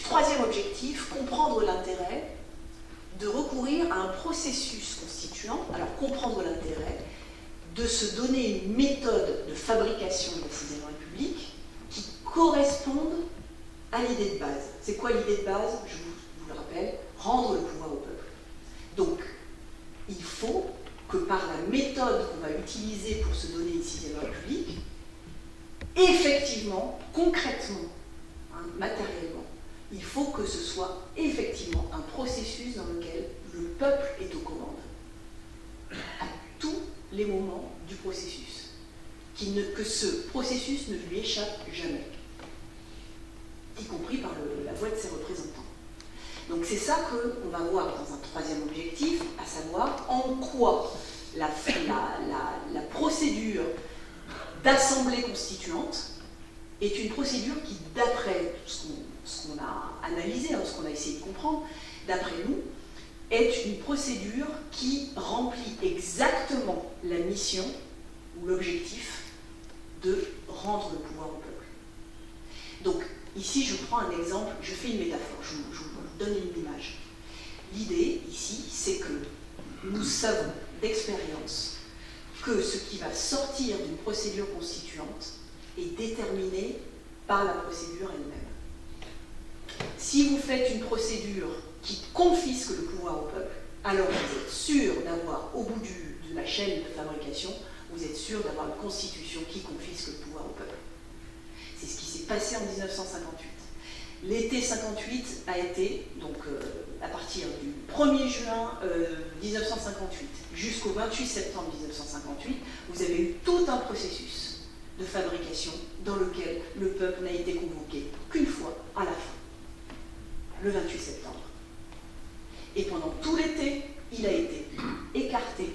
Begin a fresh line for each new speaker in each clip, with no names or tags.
Troisième objectif, comprendre l'intérêt de recourir à un processus constituant, alors comprendre l'intérêt de se donner une méthode de fabrication de la 6ème République qui corresponde à l'idée de base. C'est quoi l'idée de base? Je vous le rappelle, rendre le pouvoir au peuple. Donc, il faut que par la méthode qu'on va utiliser pour se donner une 6ème République, effectivement, concrètement, matériellement, il faut que ce soit effectivement un processus dans lequel le peuple est aux commandes à tous les moments du processus, que ce processus ne lui échappe jamais, y compris par la voix de ses représentants. Donc c'est ça qu'on va voir dans un troisième objectif, à savoir en quoi la procédure d'assemblée constituante est une procédure qui, d'après ce qu'on a analysé, ce qu'on a essayé de comprendre, d'après nous, est une procédure qui remplit exactement la mission ou l'objectif de rendre le pouvoir au peuple. Donc, ici, je prends un exemple, je fais une métaphore, je vous donne une image. L'idée, ici, c'est que nous savons d'expérience que ce qui va sortir d'une procédure constituante est déterminé par la procédure elle-même. Si vous faites une procédure qui confisque le pouvoir au peuple, alors vous êtes sûr d'avoir, au bout de la chaîne de fabrication, vous êtes sûr d'avoir une constitution qui confisque le pouvoir au peuple. C'est ce qui s'est passé en 1958. L'été 58 a été, donc à partir du 1er juin 1958 jusqu'au 28 septembre 1958, vous avez eu tout un processus de fabrication dans lequel le peuple n'a été convoqué qu'une fois à la fin, le 28 septembre. Et pendant tout l'été, il a été écarté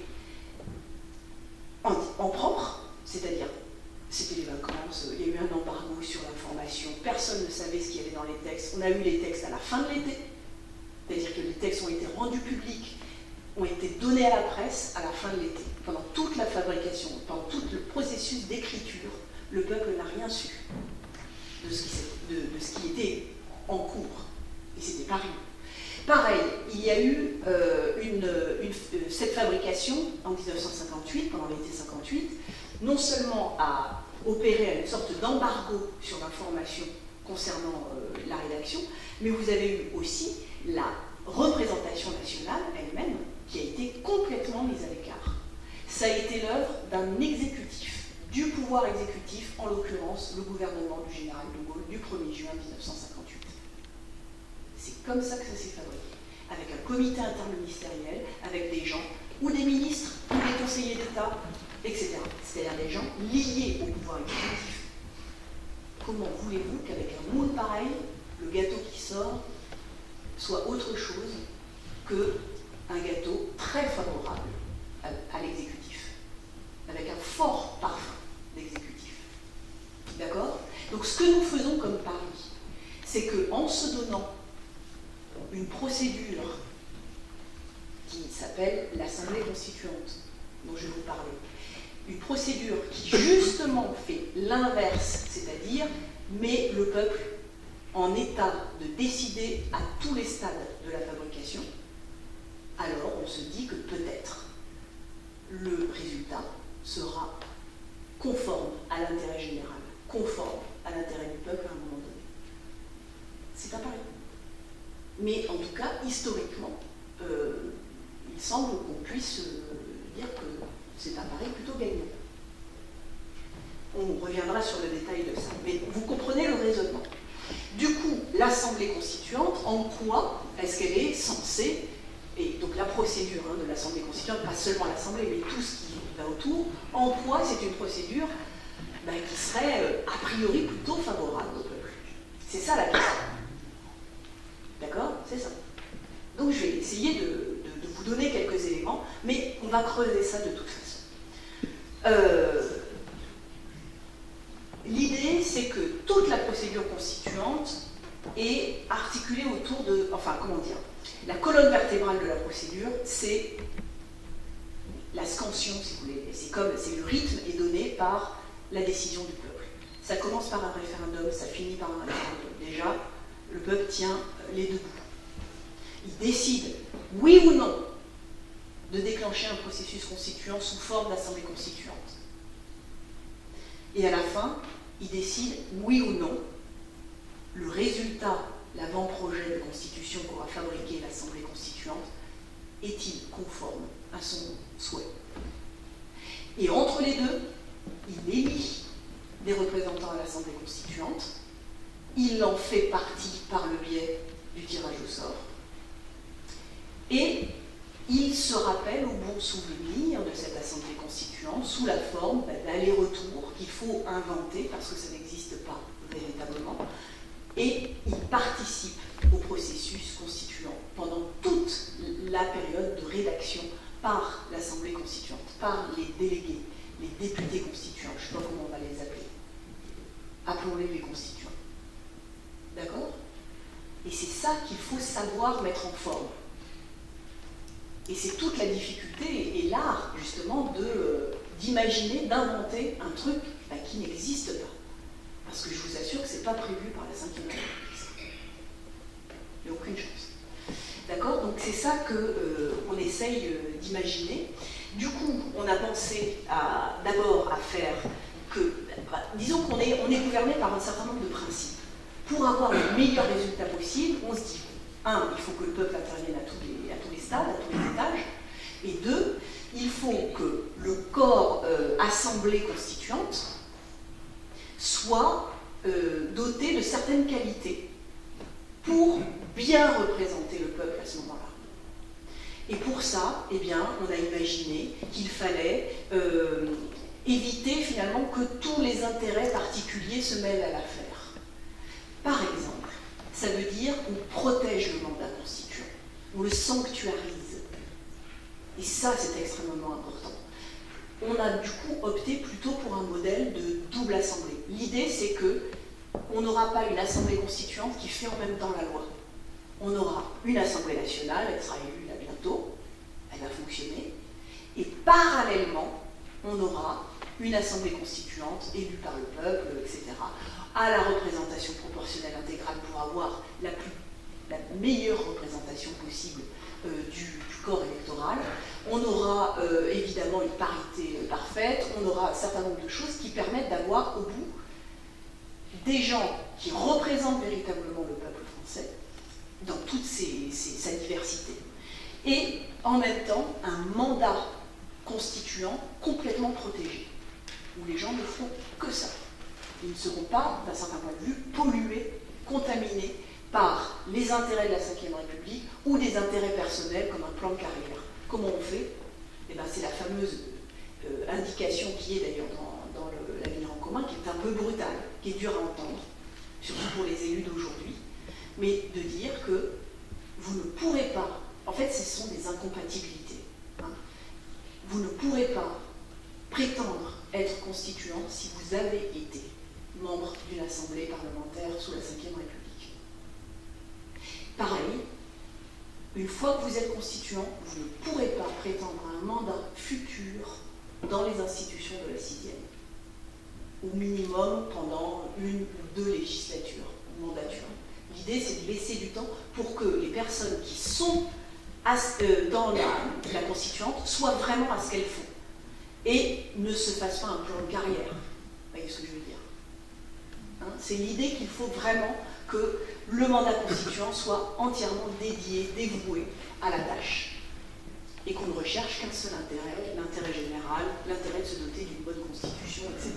en propre, c'est-à-dire c'était les vacances, il y a eu un embargo sur l'information, personne ne savait ce qu'il y avait dans les textes. On a eu les textes à la fin de l'été, c'est-à-dire que les textes ont été rendus publics, ont été donnés à la presse à la fin de l'été. Pendant toute la fabrication, pendant tout le processus d'écriture, le peuple n'a rien su de ce qui était en cours. Et c'était Paris. Pareil, il y a eu cette fabrication en 1958, pendant l'été 58, non seulement a opéré à une sorte d'embargo sur l'information concernant la rédaction, mais vous avez eu aussi la représentation nationale elle-même qui a été complètement mise à l'écart. Ça a été l'œuvre d'un exécutif, du pouvoir exécutif, en l'occurrence le gouvernement du général de Gaulle du 1er juin 1958. C'est comme ça que ça s'est fabriqué, avec un comité interministériel, avec des gens, ou des ministres, ou des conseillers d'État, etc. C'est-à-dire des gens liés au pouvoir exécutif. Comment voulez-vous qu'avec un moule pareil, le gâteau qui sort soit autre chose qu'un gâteau très favorable à l'exécutif, avec un fort parfum d'exécutif. D'accord? Donc ce que nous faisons comme pari, c'est qu'en se donnant une procédure qui s'appelle l'Assemblée constituante, dont je vais vous parler, une procédure qui justement fait l'inverse, c'est-à-dire met le peuple en état de décider à tous les stades de la fabrication, alors on se dit que peut-être le résultat sera conforme à l'intérêt général, conforme à l'intérêt du peuple à un moment donné. C'est un pari. Mais en tout cas, historiquement, il semble qu'on puisse dire que c'est un pari plutôt gagnant. On reviendra sur le détail de ça. Mais vous comprenez le raisonnement. Du coup, l'Assemblée constituante, en quoi est-ce qu'elle est censée, et donc la procédure de l'Assemblée constituante, pas seulement l'Assemblée, mais tout ce qui va autour, en quoi c'est une procédure qui serait a priori plutôt favorable au peuple? C'est ça la question. D'accord? C'est ça. Donc je vais essayer de vous donner quelques éléments, mais on va creuser ça de toute façon. L'idée, c'est que toute la procédure constituante est articulée autour de... Enfin, comment dire? La colonne vertébrale de la procédure, c'est la scansion, si vous voulez. C'est le rythme est donné par la décision du peuple. Ça commence par un référendum, ça finit par un référendum. Déjà, le peuple tient les deux bouts. Il décide, oui ou non, de déclencher un processus constituant sous forme d'assemblée constituante. Et à la fin, il décide, oui ou non, le résultat, l'avant-projet de constitution qu'aura fabriqué l'assemblée constituante, est-il conforme à son souhait. Et entre les deux, il élit des représentants à l'assemblée constituante, il en fait partie par le biais du tirage au sort, et il se rappelle au bon souvenir de cette assemblée constituante sous la forme d'aller-retour qu'il faut inventer parce que ça n'existe pas véritablement, et il participe au processus constituant pendant toute la période de rédaction par l'assemblée constituante, par les délégués, les députés constituants, je ne sais pas comment on va les appeler. Appelons-les les constituants. D'accord? Et c'est ça qu'il faut savoir mettre en forme. Et c'est toute la difficulté et l'art, justement, d'imaginer, d'inventer un truc qui n'existe pas. Parce que je vous assure que ce n'est pas prévu par la Ve République. Il n'y a aucune chance. D'accord? Donc c'est ça qu'on essaye d'imaginer. Du coup, on a pensé d'abord à faire que, disons qu'on est gouverné par un certain nombre de principes. Pour avoir le meilleur résultat possible, on se dit, un, il faut que le peuple intervienne à tous les stades, à tous les étages, et deux, il faut que le corps assemblée constituante soit doté de certaines qualités pour bien représenter le peuple à ce moment-là. Et pour ça, eh bien, on a imaginé qu'il fallait éviter finalement que tous les intérêts particuliers se mêlent à l'affaire. Par exemple, ça veut dire qu'on protège le mandat constituant, on le sanctuarise. Et ça, c'est extrêmement important. On a du coup opté plutôt pour un modèle de double assemblée. L'idée, c'est qu'on n'aura pas une assemblée constituante qui fait en même temps la loi. On aura une assemblée nationale, elle sera élue là bientôt, elle va fonctionner, et parallèlement, on aura une assemblée constituante élue par le peuple, etc., à la représentation proportionnelle intégrale pour avoir la meilleure représentation possible du corps électoral. On aura évidemment une parité parfaite, on aura un certain nombre de choses qui permettent d'avoir au bout des gens qui représentent véritablement le peuple français dans toute sa diversité. Et en même temps, un mandat constituant complètement protégé, où les gens ne feront que ça. Ils ne seront pas, d'un certain point de vue, pollués, contaminés par les intérêts de la Ve République ou des intérêts personnels comme un plan de carrière. Comment on fait? Eh bien, c'est la fameuse indication qui est d'ailleurs dans l'avenir en commun, qui est un peu brutale, qui est dure à entendre, surtout pour les élus d'aujourd'hui, mais de dire que vous ne pourrez pas, en fait ce sont des incompatibilités, hein. Vous ne pourrez pas prétendre être constituant si vous avez été membre d'une assemblée parlementaire sous la Ve République. Pareil, une fois que vous êtes constituant, vous ne pourrez pas prétendre à un mandat futur dans les institutions de la 6e, au minimum pendant une ou deux législatures, mandatures. L'idée, c'est de laisser du temps pour que les personnes qui sont dans la constituante soient vraiment à ce qu'elles font et ne se fassent pas un plan de carrière. Vous voyez ce que je veux dire? Hein, c'est l'idée qu'il faut vraiment que le mandat constituant soit entièrement dédié, dévoué à la tâche et qu'on ne recherche qu'un seul intérêt, l'intérêt général, l'intérêt de se doter d'une bonne constitution, etc.